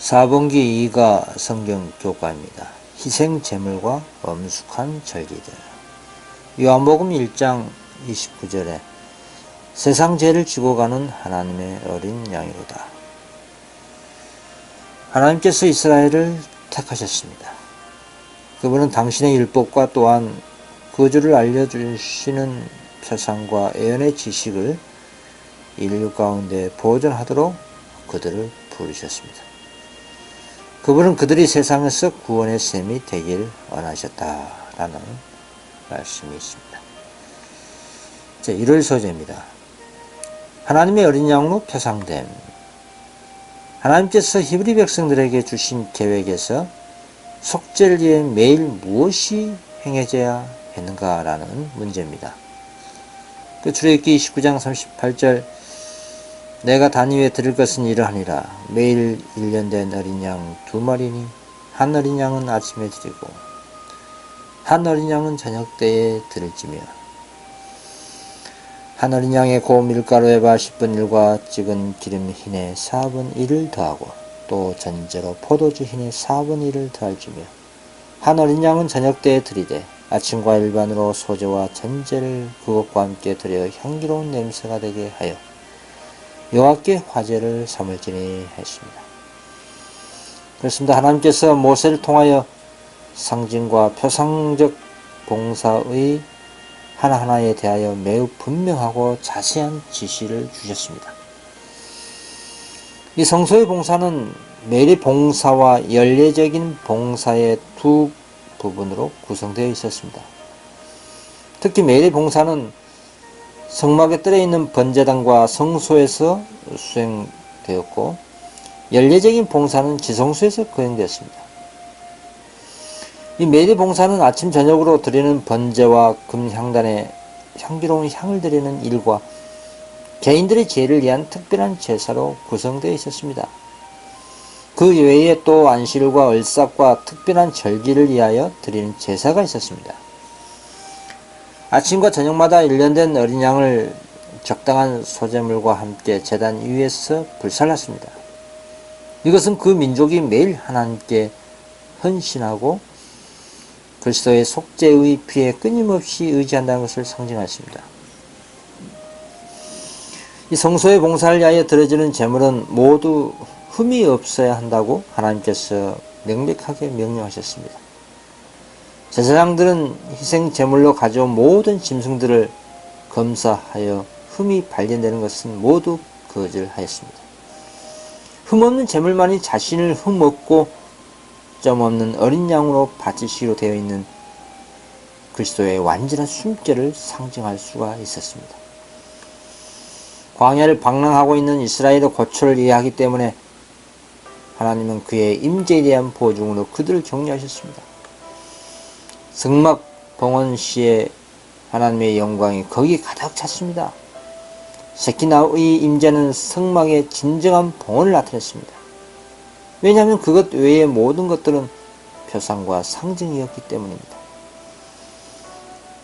4분기 2가 성경 교과입니다. 희생 제물과 엄숙한 절기들. 요한복음 1장 29절에 세상 죄를 지고 가는 하나님의 어린 양이로다. 하나님께서 이스라엘을 택하셨습니다. 그분은 당신의 율법과 또한 구주를 알려주시는 표상과 예언의 지식을 인류 가운데 보존하도록 그들을 부르셨습니다. 그분은 그들이 세상에서 구원의 셈이 되길 원하셨다라는 말씀이 있습니다. 제 1월 소재입니다. 하나님의 어린 양으로 표상됨. 하나님께서 히브리 백성들에게 주신 계획에서 속죄를 위해 매일 무엇이 행해져야 했는가라는 문제입니다. 출애굽기 29장 38절 내가 단 위에 드릴 것은 이러하니라. 매일 1년 된 어린 양 2마리니 한 어린 양은 아침에 드리고 한 어린 양은 저녁 때에 드릴지며 한 어린 양의 고 밀가루에 바 10분 1과 찍은 기름 흰에 4분 1을 더하고 또 전제로 포도주 흰에 4분 1을 더할지며 한 어린 양은 저녁 때에 드리되 아침과 일반으로 소제와 전제를 그것과 함께 드려 향기로운 냄새가 되게 하여 여호와께 화제를 삼을지니 했습니다. 그렇습니다. 하나님께서 모세를 통하여 상징과 표상적 봉사의 하나하나에 대하여 매우 분명하고 자세한 지시를 주셨습니다. 이 성소의 봉사는 매일의 봉사와 연례적인 봉사의 두 부분으로 구성되어 있었습니다. 특히 매일의 봉사는 성막에 떨어 있는 번제단과 성소에서 수행되었고 연례적인 봉사는 지성소에서 거행되었습니다. 이 매일의 봉사는 아침 저녁으로 드리는 번제와 금향단에 향기로운 향을 드리는 일과 개인들의 죄를 위한 특별한 제사로 구성되어 있었습니다. 그 외에 또 안식일과 얼삭과 특별한 절기를 위하여 드리는 제사가 있었습니다. 아침과 저녁마다 1년 된 어린 양을 적당한 소제물과 함께 제단 위에서 불살랐습니다. 이것은 그 민족이 매일 하나님께 헌신하고 그리스도의 속죄의 피에 끊임없이 의지한다는 것을 상징하십니다. 이 성소의 봉사를 위하여 드려지는 제물은 모두 흠이 없어야 한다고 하나님께서 명백하게 명령하셨습니다. 제사장들은 희생 제물로 가져온 모든 짐승들을 검사하여 흠이 발견되는 것은 모두 거절하였습니다. 흠 없는 제물만이 자신을 흠 없고 점 없는 어린 양으로 바치시기로 되어 있는 그리스도의 완전한 순죄를 상징할 수가 있었습니다. 광야를 방랑하고 있는 이스라엘의 고초를 이해하기 때문에 하나님은 그의 임재에 대한 보증으로 그들을 격려하셨습니다. 성막 봉헌 시에 하나님의 영광이 거기 가득 찼습니다. 세키나의 임재는 성막의 진정한 봉헌을 나타냈습니다. 왜냐하면 그것 외의 모든 것들은 표상과 상징이었기 때문입니다.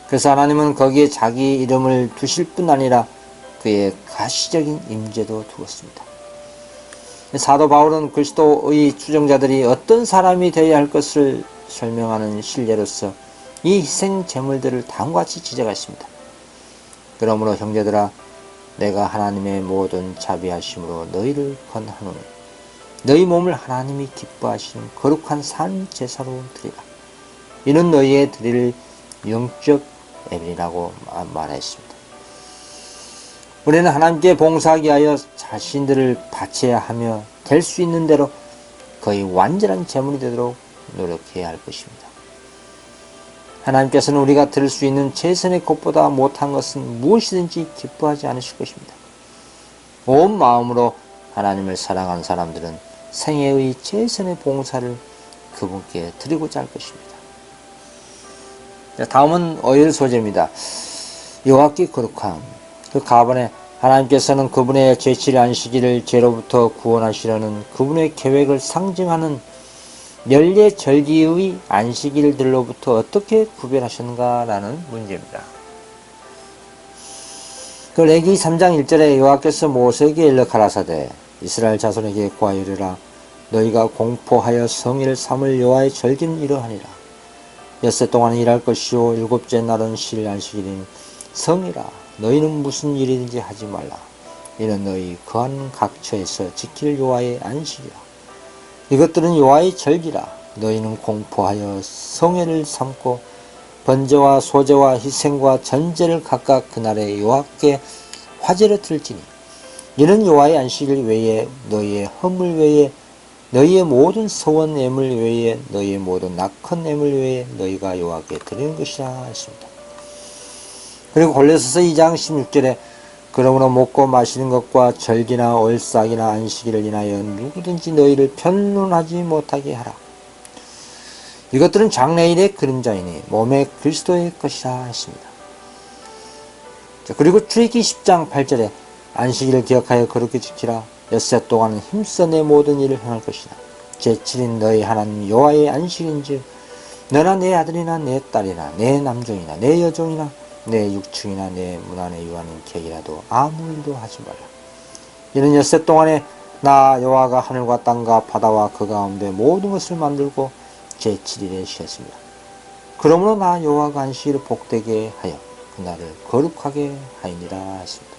그래서 하나님은 거기에 자기 이름을 두실 뿐 아니라 그의 가시적인 임재도 두었습니다. 사도 바울은 그리스도의 추종자들이 어떤 사람이 되어야 할 것을 설명하는 실례로서 이 희생 제물들을 다음과 같이 지적했습니다. 그러므로 형제들아 내가 하나님의 모든 자비하심으로 너희를 권하노니 너희 몸을 하나님이 기뻐하시는 거룩한 산 제사로 드리라. 이는 너희의 드릴 영적 예배라고 말했습니다. 우리는 하나님께 봉사하기 위하여 자신들을 바쳐야 하며 될 수 있는 대로 거의 완전한 제물이 되도록 노력해야 할 것입니다. 하나님께서는 우리가 드릴 수 있는 최선의 것보다 못한 것은 무엇이든지 기뻐하지 않으실 것입니다. 온 마음으로 하나님을 사랑한 사람들은 생애의 최선의 봉사를 그분께 드리고자 할 것입니다. 다음은 5일 소재입니다. 여호와께 거룩함. 그 가번에 하나님께서는 그분의 제7일 안식일을 죄로부터 구원하시려는 그분의 계획을 상징하는 연례 절기의 안식일들로부터 어떻게 구별하셨는가라는 문제입니다. 레위기 3장 1절에 여호와께서 모세에게 일러 가라사대 이스라엘 자손에게 고하여 이르라 너희가 공포하여 성일 삼을 여호와의 절기는 이러하니라. 엿새 동안은 일할 것이요 일곱째 날은 쉴 안식일이니 성이라. 너희는 무슨 일이든지 하지 말라. 이는 너희 거하는 각처에서 지킬 여호와의 안식이라. 이것들은 여호와의 절기라. 너희는 공포하여 성회를 삼고 번제와 소제와 희생과 전제를 각각 그날에 여호와께 화제로 들지니 이는 여호와의 안식일 외에 너희의 허물 외에 너희의 모든 서원 예물 외에 너희의 모든 낙헌 예물 외에 너희가 여호와께 드리는 것이라 했습니다. 그리고 골로새서 2장 16절에 그러므로 먹고 마시는 것과 절기나 월삭이나 안식일을 인하여 누구든지 너희를 변론하지 못하게 하라. 이것들은 장래일의 그림자이니 몸의 그리스도의 것이라 했습니다. 그리고 출애굽기 10장 8절에 안식일을 기억하여 거룩히 지키라. 엿새 동안은 힘써 내 모든 일을 행할 것이다. 제7인 너희 하나님 여호와의 안식인즉 너나 내 아들이나 내 딸이나 내 남종이나 내 여종이나 내 육충이나 내 문 안에 유하는 객이라도 아무 일도 하지 말라. 이는 엿새 동안에 나 여호와가 하늘과 땅과 바다와 그 가운데 모든 것을 만들고 제7일에 쉬었습니다. 그러므로 나 여호와가 안식일을 복되게 하여 그날을 거룩하게 하이니라 했습니다.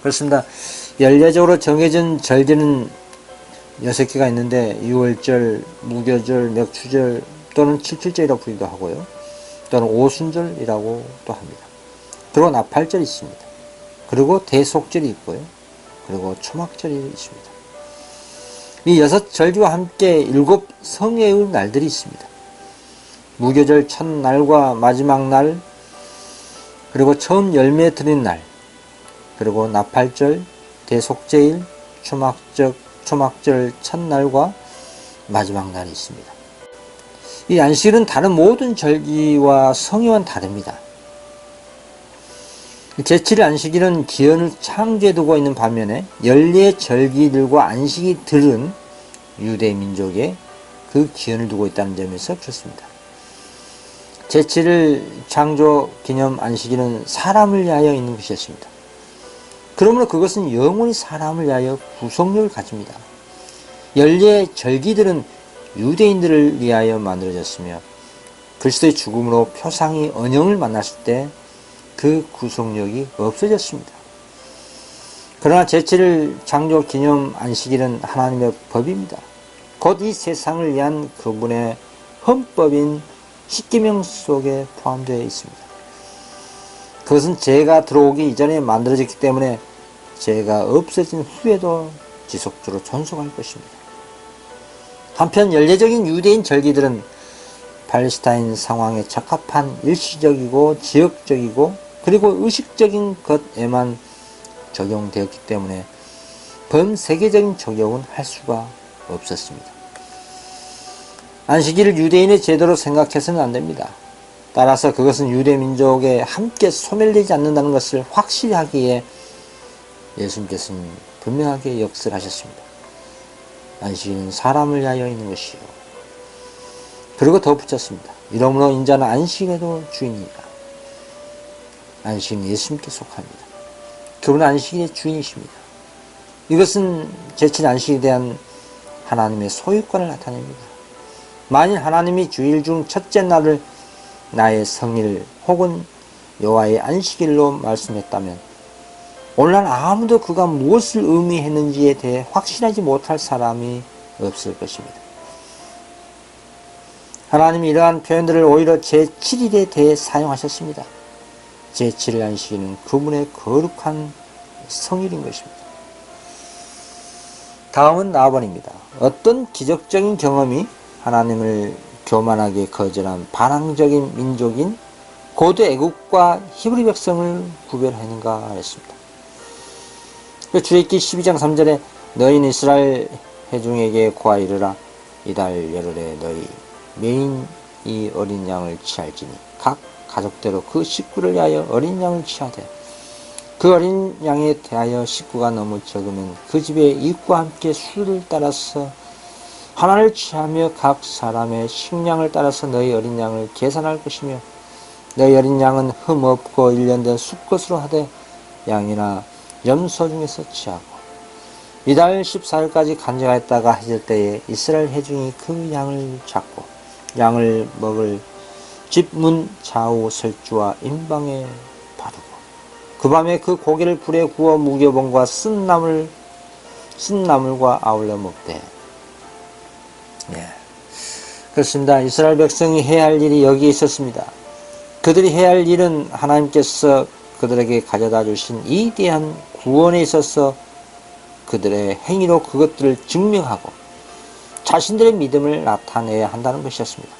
그렇습니다. 연례적으로 정해진 절기는 6개가 있는데 유월절, 무교절, 맥추절 또는 칠칠절이라고 부르기도 하고요. 또는 오순절이라고 또 합니다. 그리고 나팔절이 있습니다. 그리고 대속절이 있고요. 그리고 초막절이 있습니다. 이 6절기와 함께 7 성회의 날들이 있습니다. 무교절 첫날과 마지막 날, 그리고 처음 열매 드린 날, 그리고 나팔절, 대속제일, 초막절 첫날과 마지막 날이 있습니다. 이 안식일은 다른 모든 절기와 성회와는 다릅니다. 제7일 안식일은 기원을 창조해 두고 있는 반면에 연례 절기들과 안식일들은 유대 민족의 그 기원을 두고 있다는 점에서 그렇습니다. 제7일 창조 기념 안식일은 사람을 위하여 있는 것이었습니다. 그러므로 그것은 영원히 사람을 위하여 구속력을 가집니다. 연례 절기들은 유대인들을 위하여 만들어졌으며 그리스도의 죽음으로 표상이 언영을 만났을 때 그 구속력이 없어졌습니다. 그러나 제7일 창조 기념 안식일은 하나님의 법입니다. 곧 이 세상을 위한 그분의 헌법인 십계명 속에 포함되어 있습니다. 그것은 죄가 들어오기 이전에 만들어졌기 때문에 죄가 없어진 후에도 지속적으로 존속할 것입니다. 한편 연례적인 유대인 절기들은 팔레스타인 상황에 적합한 일시적이고 지역적이고 그리고 의식적인 것에만 적용되었기 때문에 범세계적인 적용은 할 수가 없었습니다. 안식일을 유대인의 제도로 생각해서는 안 됩니다. 따라서 그것은 유대 민족에 함께 소멸되지 않는다는 것을 확실히 하기에 예수님께서는 분명하게 역설을 하셨습니다. 안식일은 사람을 위하여 있는 것이요. 그리고 더 붙였습니다. 이러므로 인자는 안식일에도 주인이다. 안식일은 예수님께 속합니다. 그분은 안식일의 주인이십니다. 이것은 제7 안식일에 대한 하나님의 소유권을 나타냅니다. 만일 하나님이 주일 중 첫째 날을 나의 성일 혹은 여호와의 안식일로 말씀했다면 오늘날 아무도 그가 무엇을 의미했는지에 대해 확신하지 못할 사람이 없을 것입니다. 하나님이 이러한 표현들을 오히려 제7일에 대해 사용하셨습니다. 제7일 안식일은 그분의 거룩한 성일인 것입니다. 다음은 나번입니다. 어떤 기적적인 경험이 하나님을 교만하게 거절한 반항적인 민족인 고대 애국과 히브리 백성을 구별하는가 했습니다. 출애굽기 12장 3절에 너희는 이스라엘 회중에게 고하 이르라 이달 열흘에 너희 매인 이 어린 양을 취할지니 각 가족대로 그 식구를 위하여 어린 양을 취하되 그 어린 양에 대하여 식구가 너무 적으면 그 집의 이웃과 함께 수를 따라서 하나를 취하며 각 사람의 식량을 따라서 너희 어린 양을 계산할 것이며 너희 어린 양은 흠 없고 일련된 수컷으로 하되 양이나 염소 중에서 취하고 이달 14일까지 간증하였다가 해질 때에 이스라엘 회중이 그 양을 잡고 양을 먹을 집 문 좌우 설주와 임방에 바르고 그 밤에 그 고기를 불에 구워 무교봉과 쓴 나물과 아울러 먹되. 그렇습니다. 이스라엘 백성이 해야 할 일이 여기에 있었습니다. 그들이 해야 할 일은 하나님께서 그들에게 가져다 주신 이 대한 구원에 있어서 그들의 행위로 그것들을 증명하고 자신들의 믿음을 나타내야 한다는 것이었습니다.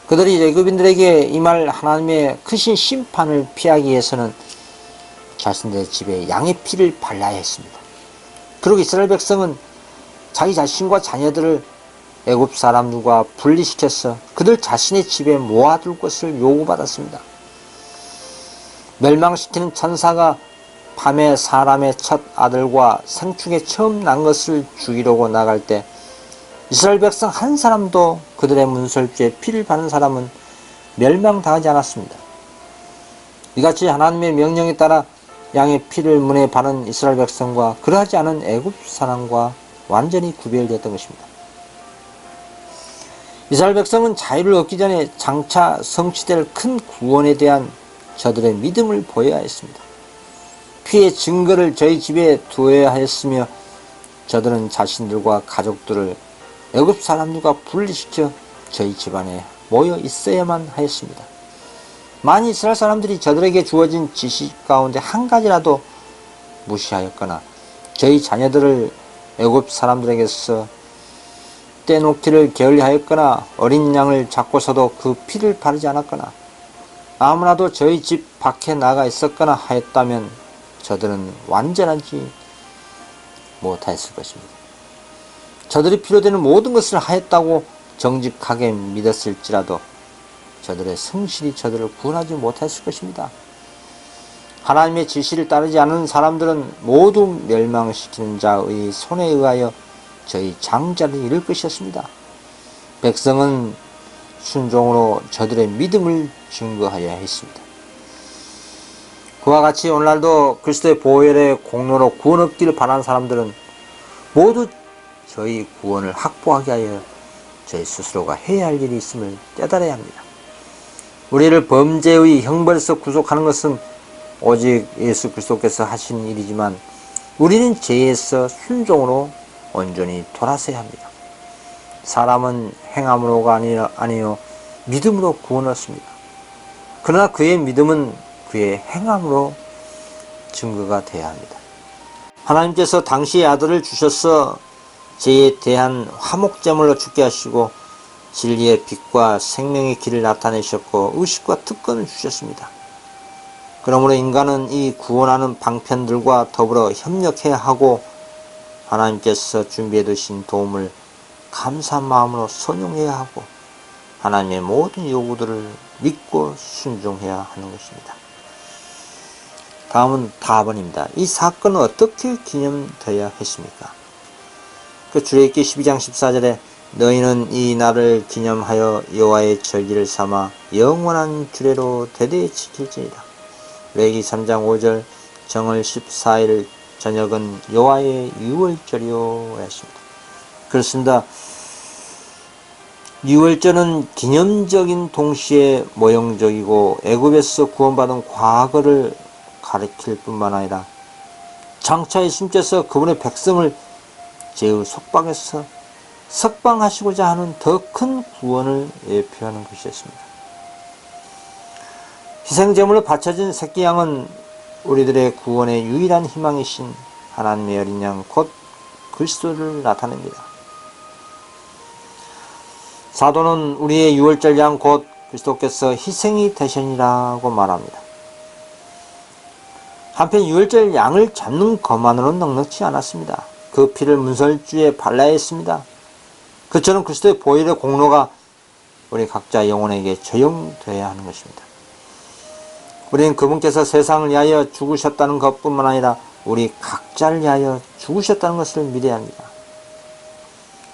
그들이 애굽인들에게 임할 하나님의 크신 심판을 피하기 위해서는 자신들의 집에 양의 피를 발라야 했습니다. 그리고 이스라엘 백성은 자기 자신과 자녀들을 애굽 사람들과 분리시켜서 그들 자신의 집에 모아둘 것을 요구받았습니다. 멸망시키는 천사가 밤에 사람의 첫 아들과 생축에 처음 난 것을 죽이려고 나갈 때 이스라엘 백성 한 사람도 그들의 문설주에 피를 바른 사람은 멸망당하지 않았습니다. 이같이 하나님의 명령에 따라 양의 피를 문에 바른 이스라엘 백성과 그러하지 않은 애굽 사람과 완전히 구별되었던 것입니다. 이스라엘 백성은 자유를 얻기 전에 장차 성취될 큰 구원에 대한 저들의 믿음을 보여야 했습니다. 피의 증거를 저희 집에 두어야 하였으며 저들은 자신들과 가족들을 애굽 사람들과 분리시켜 저희 집안에 모여 있어야만 하였습니다. 만일 이스라엘 사람들이 저들에게 주어진 지시 가운데 한 가지라도 무시하였거나 저희 자녀들을 애굽 사람들에게서 떼놓기를 게을리하였거나 어린 양을 잡고서도 그 피를 바르지 않았거나 아무나도 저희 집 밖에 나가 있었거나 하였다면 저들은 완전하지 못하였을 것입니다. 저들이 필요되는 모든 것을 하였다고 정직하게 믿었을지라도 저들의 성실이 저들을 구원하지 못했을 것입니다. 하나님의 지시를 따르지 않은 사람들은 모두 멸망시키는 자의 손에 의하여 저희 장자를 잃을 것이었습니다. 백성은 순종으로 저들의 믿음을 증거하여야 했습니다. 그와 같이 오늘날도 그리스도의 보혈의 공로로 구원 얻기를 바라는 사람들은 모두 저희 구원을 확보하게 하여 저희 스스로가 해야 할 일이 있음을 깨달아야 합니다. 우리를 범죄의 형벌에서 구속하는 것은 오직 예수 그리스도께서 하신 일이지만 우리는 죄에서 순종으로 온전히 돌아서야 합니다. 사람은 행함으로가 아니요 믿음으로 구원을 얻습니다. 그러나 그의 믿음은 그의 행함으로 증거가 되어야 합니다. 하나님께서 당시의 아들을 주셔서 죄에 대한 화목제물로 죽게 하시고 진리의 빛과 생명의 길을 나타내셨고 의식과 특권을 주셨습니다. 그러므로 인간은 이 구원하는 방편들과 더불어 협력해야 하고 하나님께서 준비해 두신 도움을 감사한 마음으로 선용해야 하고 하나님의 모든 요구들을 믿고 순종해야 하는 것입니다. 다음은 답은입니다. 이 사건은 어떻게 기념되어야 했습니까? 출애굽기 12장 14절에 너희는 이 날을 기념하여 여호와의 절기를 삼아 영원한 규례로 대대에 지킬지니라. 레위기 3장 5절 정월 14일 저녁은 여호와의 유월절이요 했습니다. 그렇습니다. 유월절은 기념적인 동시에 모형적이고 애굽에서 구원받은 과거를 가리킬 뿐만 아니라 장차 예수님께서 그분의 백성을 죄의 속박에서 석방하시고자 하는 더 큰 구원을 예표하는 것이었습니다. 희생제물로 바쳐진 새끼 양은 우리들의 구원의 유일한 희망이신 하나님의 어린 양 곧 그리스도를 나타냅니다. 사도는 우리의 유월절 양 곧 그리스도께서 희생이 되시니라고 말합니다. 한편 유월절 양을 잡는 것만으로는 넉넉지 않았습니다. 그 피를 문설주에 발라야 했습니다. 그처럼 그리스도의 보혈의 공로가 우리 각자 영혼에게 적용되어야 하는 것입니다. 우리는 그분께서 세상을 위하여 죽으셨다는 것뿐만 아니라 우리 각자를 위하여 죽으셨다는 것을 믿어야 합니다.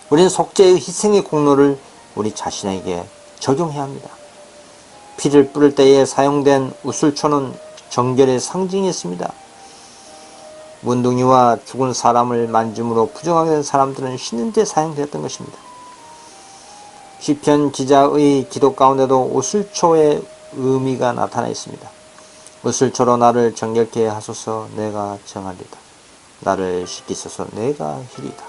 우리는 속죄의 희생의 공로를 우리 자신에게 적용해야 합니다. 피를 뿌릴 때에 사용된 우슬초는 정결의 상징이었습니다. 문둥이와 죽은 사람을 만짐으로 부정하게 된 사람들은 씻는 데 사용되었던 것입니다. 시편 기자의 기도 가운데도 우슬초의 의미가 나타나 있습니다. 우슬초로 나를 정결케 하소서 내가 정하리다. 나를 씻기소서 내가 희리다.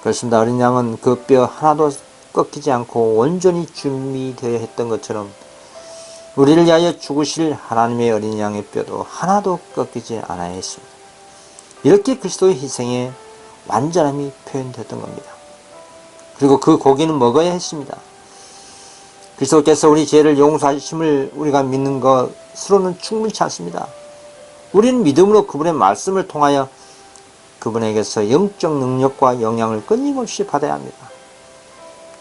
그렇습니다. 어린 양은 그 뼈 하나도 꺾이지 않고 온전히 준비되어 했던 것처럼 우리를 위하여 죽으실 하나님의 어린 양의 뼈도 하나도 꺾이지 않아야 했습니다. 이렇게 그리스도의 희생에 완전함이 표현되었던 겁니다. 그리고 그 고기는 먹어야 했습니다. 그리스도께서 우리 죄를 용서하심을 우리가 믿는 것으로는 충분치 않습니다. 우리는 믿음으로 그분의 말씀을 통하여 그분에게서 영적 능력과 영향을 끊임없이 받아야 합니다.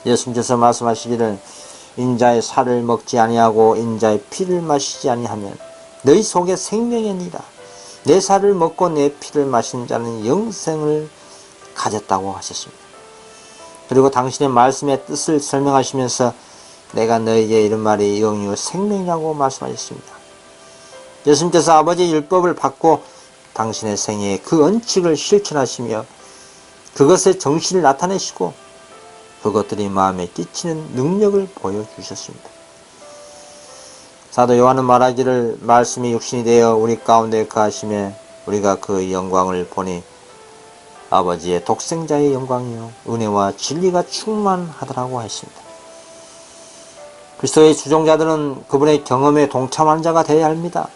예수님께서 말씀하시기를 인자의 살을 먹지 아니하고 인자의 피를 마시지 아니하면 너희 속에 생명이 아니라 내 살을 먹고 내 피를 마시는 자는 영생을 가졌다고 하셨습니다. 그리고 당신의 말씀의 뜻을 설명하시면서 내가 너에게 이런 말이 영이요 생명이라고 말씀하셨습니다. 예수님께서 아버지의 율법을 받고 당신의 생애에 그 언칙을 실천하시며 그것의 정신을 나타내시고 그것들이 마음에 끼치는 능력을 보여주셨습니다. 사도 요한은 말하기를 말씀이 육신이 되어 우리 가운데 거하심에 우리가 그 영광을 보니 아버지의 독생자의 영광이요 은혜와 진리가 충만하더라고 했습니다. 그리스도의 주종자들은 그분의 경험에 동참한 자가 되어야 합니다.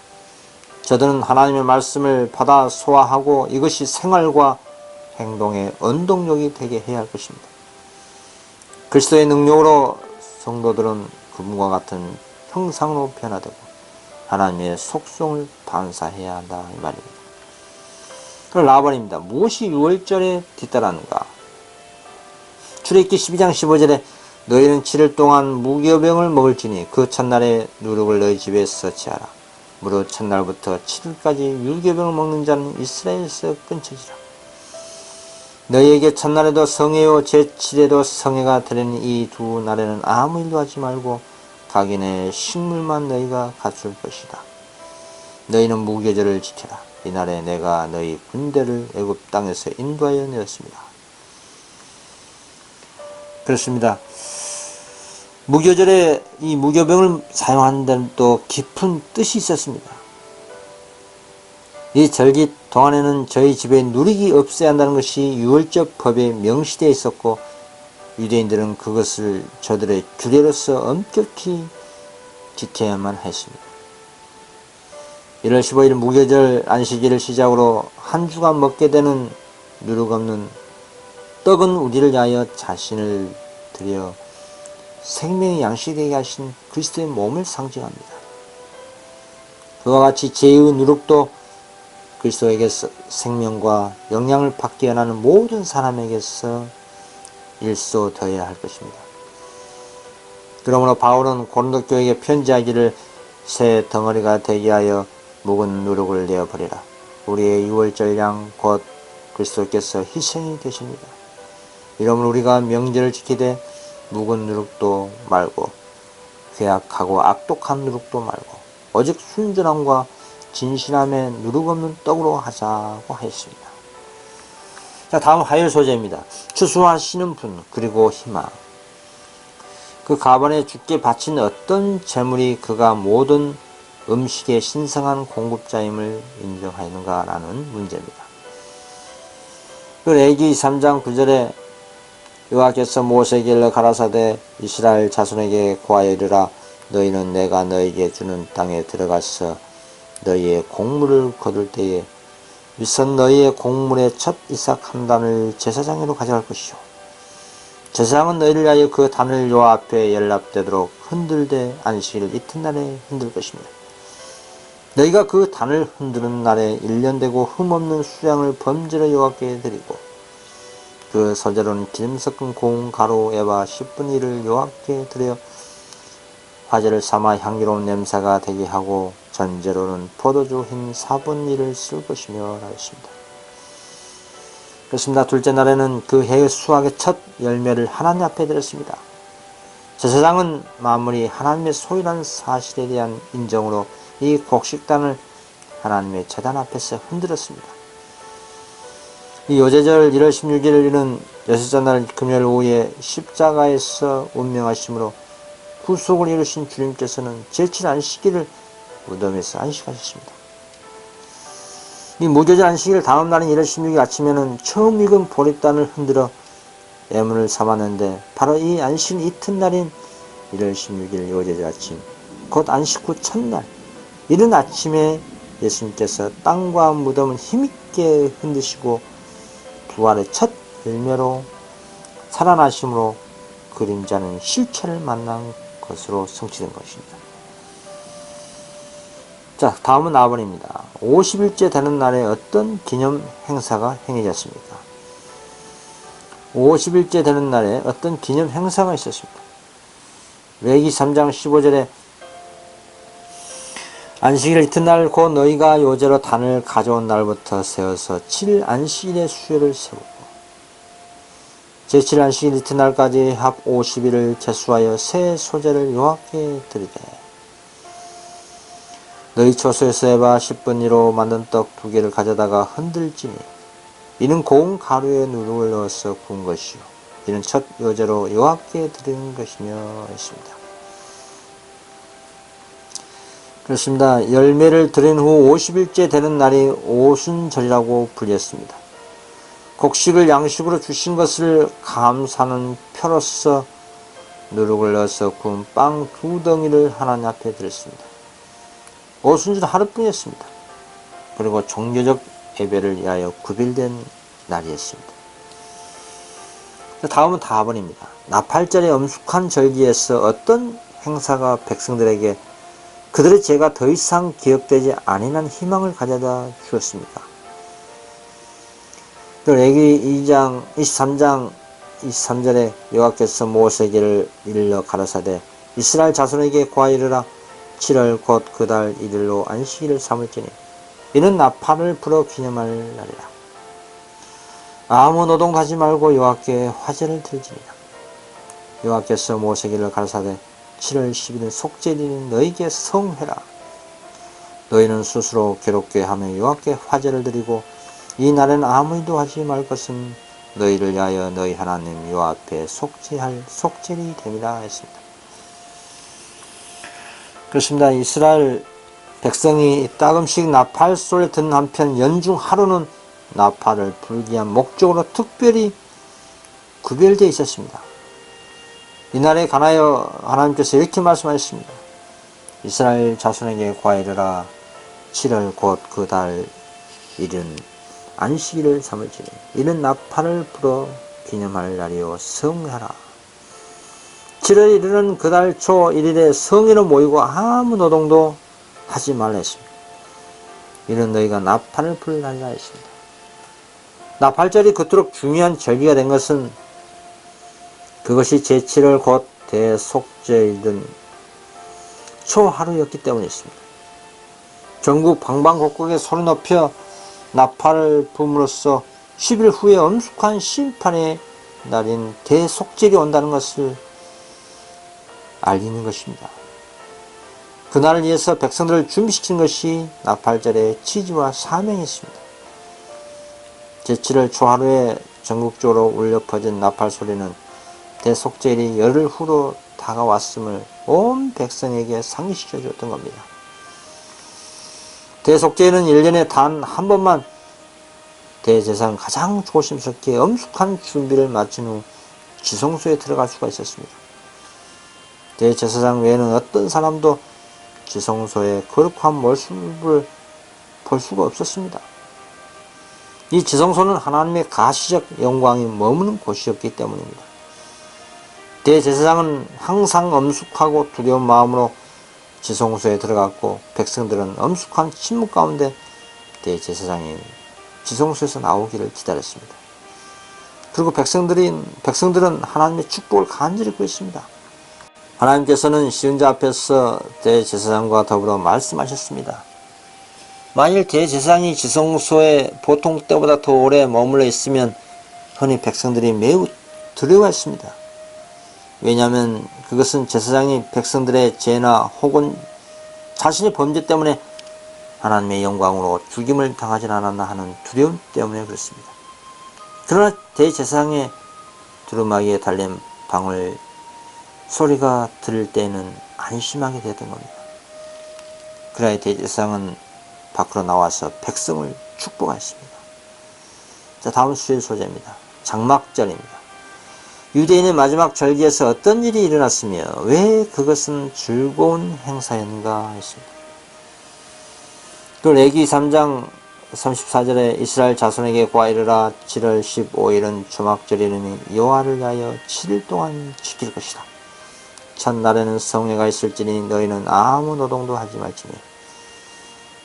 저들은 하나님의 말씀을 받아 소화하고 이것이 생활과 행동의 원동력이 되게 해야 할 것입니다. 그리스도의 능력으로 성도들은 그분과 같은 형상으로 변화되고 하나님의 속성을 반사해야 한다 이 말입니다. 그럼 라반입니다. 무엇이 유월절에 뒤따르는가? 출애굽기 12장 15절에 너희는 7일 동안 무교병을 먹을지니 그 첫날에 누룩을 너희 집에서 취하라. 무릇 첫날부터 7일까지 유교병을 먹는 자는 이스라엘에서 끊쳐지라. 너희에게 첫날에도 성회요 제7에도 성회가 되는 이 두 날에는 아무 일도 하지 말고 각인의 식물만 너희가 갖출 것이다. 너희는 무교절을 지켜라. 이날에 내가 너희 군대를 애굽 땅에서 인도하여 내었습니다. 그렇습니다. 무교절에 이 무교병을 사용하는 데는 또 깊은 뜻이 있었습니다. 이 절기 동안에는 저희 집에 누룩이 없어야 한다는 것이 유월절 법에 명시되어 있었고 유대인들은 그것을 저들의 규례로서 엄격히 지켜야만 했습니다. 1월 15일 무교절 안식일을 시작으로 한 주간 먹게 되는 누룩 없는 떡은 우리를 위하여 자신을 드려 생명의 양식이 되게 하신 그리스도의 몸을 상징합니다. 그와 같이 죄의 누룩도 그리스도에게서 생명과 영향을 받게 원하는 모든 사람에게서 일소되어야 할 것입니다. 그러므로 바울은 고린도 교회에게 편지하기를 새 덩어리가 되게 하여 묵은 누룩을 내어버리라. 우리의 유월절 양 곧 그리스도께서 희생이 되십니다. 이러므로 우리가 명절을 지키되 묵은 누룩도 말고 괴악하고 악독한 누룩도 말고 오직 순전함과 진실함의 누룩 없는 떡으로 하자고 하였습니다. 자, 다음 화요일 소재입니다. 추수하시는 분 그리고 희망. 그 가번에 주께 바친 어떤 재물이 그가 모든 음식의 신성한 공급자임을 인정하였는가라는 문제입니다. 그 레위기 3장 9절에 여호와께서 모세에게 일러 가라사대 이스라엘 자손에게 고하여 이르라 너희는 내가 너희에게 주는 땅에 들어가서 너희의 곡물을 거둘 때에 윗선 너희의 곡물의 첫 이삭 한 단을 제사장으로 가져갈 것이요 제사장은 너희를 위하여 그 단을 여호와 앞에 연락되도록 흔들되 안식일 이튿날에 흔들 것입니다. 너희가 그 단을 흔드는 날에 1년 되고 흠없는 수량을 범죄로 여호와께 드리고 그 서재로는 기름 섞은 고운 가루 에바 10분의 1을 여호와께 드려 화제를 삼아 향기로운 냄새가 되게 하고 전제로는 포도주 흰 4분의 1을 쓸 것이며 라였습니다. 그렇습니다. 둘째 날에는 그 해의 수확의 첫 열매를 하나님 앞에 드렸습니다. 제사장은 만물이 하나님의 소유라는 사실에 대한 인정으로 이 곡식단을 하나님의 제단 앞에서 흔들었습니다. 이 요제절 1월 16일은 여섯째 날 금요일 오후에 십자가에서 운명하심으로 구속을 이루신 주님께서는 제7 안식일을 무덤에서 안식하셨습니다. 이 무교절 안식일 다음 날인 1월 16일 아침에는 처음 익은 보리단을 흔들어 예물을 삼았는데 바로 이 안식 이튿날인 1월 16일 요제절 아침, 곧 안식 후 첫날 이른 아침에 예수님께서 땅과 무덤을 힘있게 흔드시고 부활의 첫 열매로 살아나심으로 그림자는 실체를 만난 것으로 성취된 것입니다. 자, 다음은 4번입니다. 50일째 되는 날에 어떤 기념 행사가 행해졌습니까? 50일째 되는 날에 어떤 기념 행사가 있었습니다. 레위기 3장 15절에 안식일 이튿날 곧 너희가 요제로 단을 가져온 날부터 세어서 7일 안식일의 수요를 세우고 제7 안식일 이튿날까지 합 50일을 제수하여 새 소재를 여호와께 드리되 너희 처소에서 에바 10분위로 만든 떡 2개를 가져다가 흔들지니 이는 고운 가루에 누룩을 넣어서 구운 것이요 이는 첫 요제로 여호와께 드리는 것이며 했습니다. 그렇습니다. 열매를 드린 후 50일째 되는 날이 오순절이라고 불렸습니다. 곡식을 양식으로 주신 것을 감사하는 표로서 누룩을 넣어서 구운 빵 2덩이를 하나님 앞에 드렸습니다. 오순절 하루뿐이었습니다. 그리고 종교적 예배를 위하여 구별된 날이었습니다. 다음은 4번입니다. 나팔절의 엄숙한 절기에서 어떤 행사가 백성들에게 그들의 죄가 더 이상 기억되지 아니한 희망을 가져다 주었습니까? 레위기 2장 23장 23절에 여호와께서 모세에게를 일러 가라사대 이스라엘 자손에게 고하 이르라 7월 곧 그 달 1일로 안식일을 삼을지니 이는 나팔을 불어 기념할 날이라. 아무 노동도 하지 말고 여호와께 화제를 들지니라. 여호와께서 모세에게를 가라사대 7월 10일은 속죄일이니 너희에게 성회라. 너희는 스스로 괴롭게 하며 여호와께 화제를 드리고 이 날에는 아무 일도 하지 말 것은 너희를 위하여 너희 하나님 여호와 앞에 속죄할 속죄일이 됨이라 했습니다. 그렇습니다. 이스라엘 백성이 따끔씩 나팔 소리를 듣는 한편 연중 하루는 나팔을 불기 위한 목적으로 특별히 구별되어 있었습니다. 이날에 관하여 하나님께서 이렇게 말씀하셨습니다. 이스라엘 자손에게 고하이르라 7월 곧 그 달 1은 안식일을 삼을지니 이는 나팔을 불어 기념할 날이요 성회하라. 7월 1일은 그 달 초 1일에 성회로 모이고 아무 노동도 하지 말라 했습니다. 이는 너희가 나팔을 불 날이라 했습니다. 나팔절이 그토록 중요한 절기가 된 것은 그것이 제7월 곧 대속죄일은 초하루였기 때문이었습니다. 전국 방방곡곡에 소리 높여 나팔을 붐으로써 10일 후에 엄숙한 심판의 날인 대속죄일이 온다는 것을 알리는 것입니다. 그날을 위해서 백성들을 준비시킨 것이 나팔절의 취지와 사명이었습니다. 제7월 초하루에 전국적으로 울려 퍼진 나팔 소리는 대속죄일이 열흘 후로 다가왔음을 온 백성에게 상기시켜 줬던 겁니다. 대속죄일은 1년에 단 한 번만 대제사장은 가장 조심스럽게 엄숙한 준비를 마친 후 지성소에 들어갈 수가 있었습니다. 대제사장 외에는 어떤 사람도 지성소의 거룩한 모습을 볼 수가 없었습니다. 이 지성소는 하나님의 가시적 영광이 머무는 곳이었기 때문입니다. 대제사장은 항상 엄숙하고 두려운 마음으로 지성소에 들어갔고 백성들은 엄숙한 침묵 가운데 대제사장이 지성소에서 나오기를 기다렸습니다. 그리고 백성들은 하나님의 축복을 간절히 구했습니다. 하나님께서는 시은자 앞에서 대제사장과 더불어 말씀하셨습니다. 만일 대제사장이 지성소에 보통 때보다 더 오래 머물러 있으면 흔히 백성들이 매우 두려워했습니다. 왜냐하면 그것은 제사장이 백성들의 죄나 혹은 자신의 범죄 때문에 하나님의 영광으로 죽임을 당하지 않았나 하는 두려움 때문에 그렇습니다. 그러나 대제사장의 두루마기에 달린 방울 소리가 들을 때에는 안심하게 되었던 겁니다. 그러나 대제사장은 밖으로 나와서 백성을 축복하였습니다. 자, 다음 수일 소재입니다. 장막절입니다. 유대인의 마지막 절기에서 어떤 일이 일어났으며 왜 그것은 즐거운 행사였는가 했습니다. 또 레기 3장 34절에 이스라엘 자손에게 고하이르라 7월 15일은 초막절이니 여호와를 위하여 7일 동안 지킬 것이다. 첫날에는 성회가 있을지니 너희는 아무 노동도 하지 말지니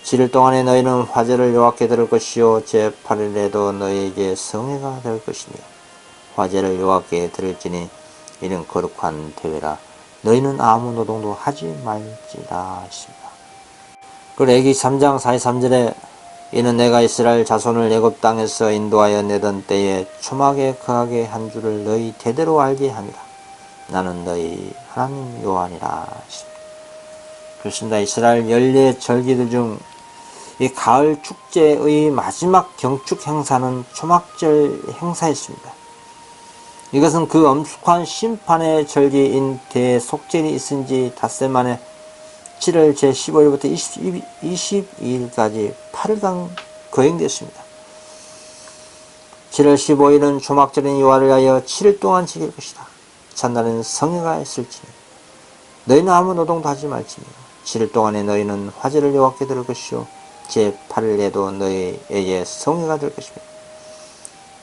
7일 동안에 너희는 화제를 여호와께 드릴 것이요 제8일에도 너희에게 성회가 될 것이니 화제를 여호와께 드릴지니 이는 거룩한 대회라. 너희는 아무 노동도 하지 말지라 했습니다. 그 레기 3장 43절에 이는 내가 이스라엘 자손을 애굽 땅에서 인도하여 내던 때에 초막에 거하게 한 줄을 너희 대대로 알게 함이라. 나는 너희 하나님 여호와니라 했습니다. 그렇습니다. 이스라엘 연례 절기들 중 이 가을 축제의 마지막 경축 행사는 초막절 행사였습니다. 이것은 그 엄숙한 심판의 절기인 대속절이 있은 지 닷새 만에 7월 제15일부터 22일까지 8일간 거행되었습니다. 7월 15일은 초막절인 여호와를 위하여 7일 동안 지킬 것이다. 첫날에는 성회가 있을지니 너희는 아무 노동도 하지 말지니 7일 동안에 너희는 화제를 여호와께 드릴 것이요 제8일에도 너희에게 성회가 될 것이며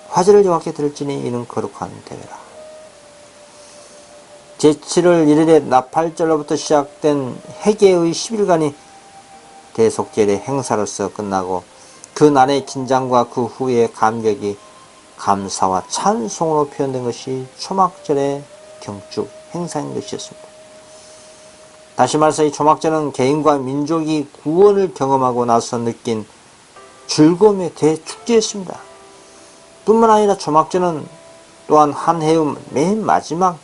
화제를 여호와께 드릴지니 이는 거룩한 대회라. 제7월 1일에 나팔절로부터 시작된 해계의 10일간이 대속절의 행사로서 끝나고 그 날의 긴장과 그 후의 감격이 감사와 찬송으로 표현된 것이 초막절의 경축 행사인 것이었습니다. 다시 말해서 이 초막절은 개인과 민족이 구원을 경험하고 나서 느낀 즐거움의 대축제였습니다. 뿐만 아니라 초막절은 또한 한 해의 맨 마지막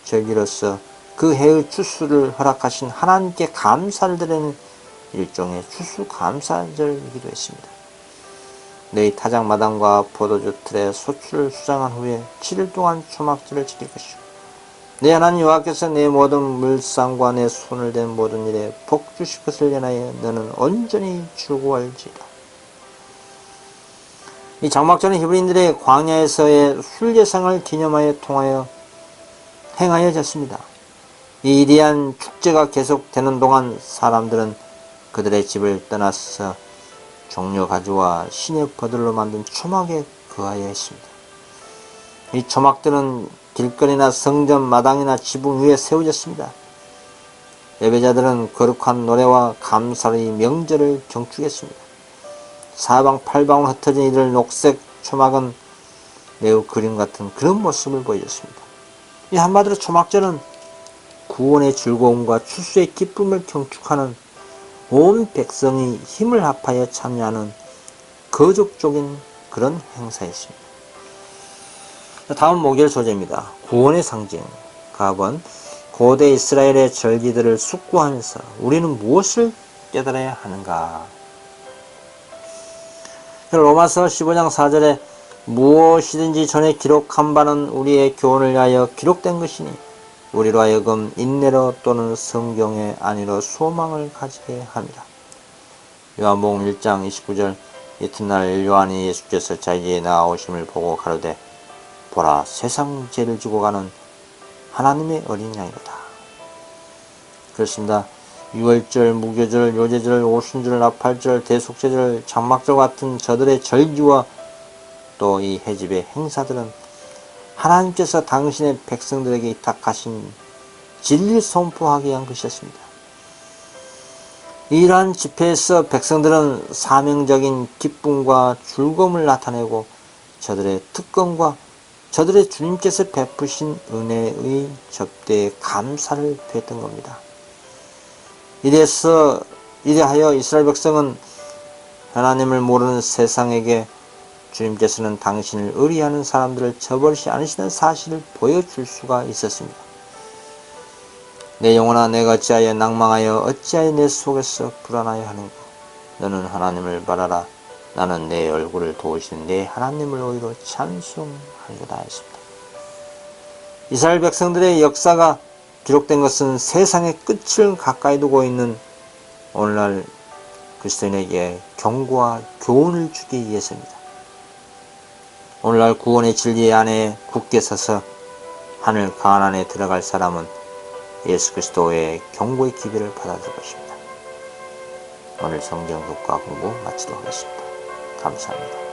절기로서 그 해의 추수를 허락하신 하나님께 감사를 드리는 일종의 추수감사절이기도 했습니다. 너희 타작마당과 포도주 틀에 소출을 수장한 후에 7일 동안 초막절을 지킬 것이고 내 하나님 여호와께서 내 모든 물상과 내 손을 댄 모든 일에 복 주실 것을 인하여 너는 온전히 즐거워할지이다. 이 장막절은 히브리인들의 광야에서의 순례상을 기념하여 통하여 행하여졌습니다. 이 위대한 축제가 계속되는 동안 사람들은 그들의 집을 떠나서 종려 가지와 신의 버들로 만든 초막에 거하여 했습니다. 이 초막들은 길거리나 성전 마당이나 지붕 위에 세워졌습니다. 예배자들은 거룩한 노래와 감사로 이 명절을 경축했습니다. 사방팔방으로 흩어진 이들 녹색 초막은 매우 그림 같은 그런 모습을 보여줬습니다. 이 한마디로 초막절은 구원의 즐거움과 추수의 기쁨을 경축하는 온 백성이 힘을 합하여 참여하는 거족적인 그런 행사였습니다. 다음 목요일 소재입니다. 구원의 상징. 갑은 고대 이스라엘의 절기들을 숙고하면서 우리는 무엇을 깨달아야 하는가? 로마서 15장 4절에 무엇이든지 전에 기록한 바는 우리의 교훈을 위하여 기록된 것이니 우리로 하여금 인내로 또는 성경의 안위로 소망을 가지게 합니다. 요한복음 1장 29절 이튿날 요한이 예수께서 자기에게 나아오심을 보고 가로되 보라 세상 죄를 지고 가는 하나님의 어린 양이로다. 그렇습니다. 유월절, 무교절, 요제절, 오순절, 나팔절, 대속제절, 장막절 같은 저들의 절기와 또 이 해집의 행사들은 하나님께서 당신의 백성들에게 위탁하신 진리를 선포하기 위한 것이었습니다. 이러한 집회에서 백성들은 사명적인 기쁨과 즐거움을 나타내고 저들의 특권과 저들의 주님께서 베푸신 은혜의 접대에 감사를 표했던 겁니다. 이래하여 이스라엘 백성은 하나님을 모르는 세상에게 주님께서는 당신을 의리하는 사람들을 저버리지 않으시는 사실을 보여줄 수가 있었습니다. 내 영혼아 내가 어찌하여 낭망하여 어찌하여 내 속에서 불안하여 하는가. 너는 하나님을 바라라. 나는 내 얼굴을 도우시는 내 하나님을 오히려 찬송하리로다 했습니다. 이스라엘 백성들의 역사가 기록된 것은 세상의 끝을 가까이 두고 있는 오늘날 그리스도인에게 경고와 교훈을 주기 위해서입니다. 오늘날 구원의 진리 안에 굳게 서서 하늘 가나안에 들어갈 사람은 예수 그리스도의 경고의 기별을 받아줄 것입니다. 오늘 성경 독과 공부 마치도록 하겠습니다. 감사합니다.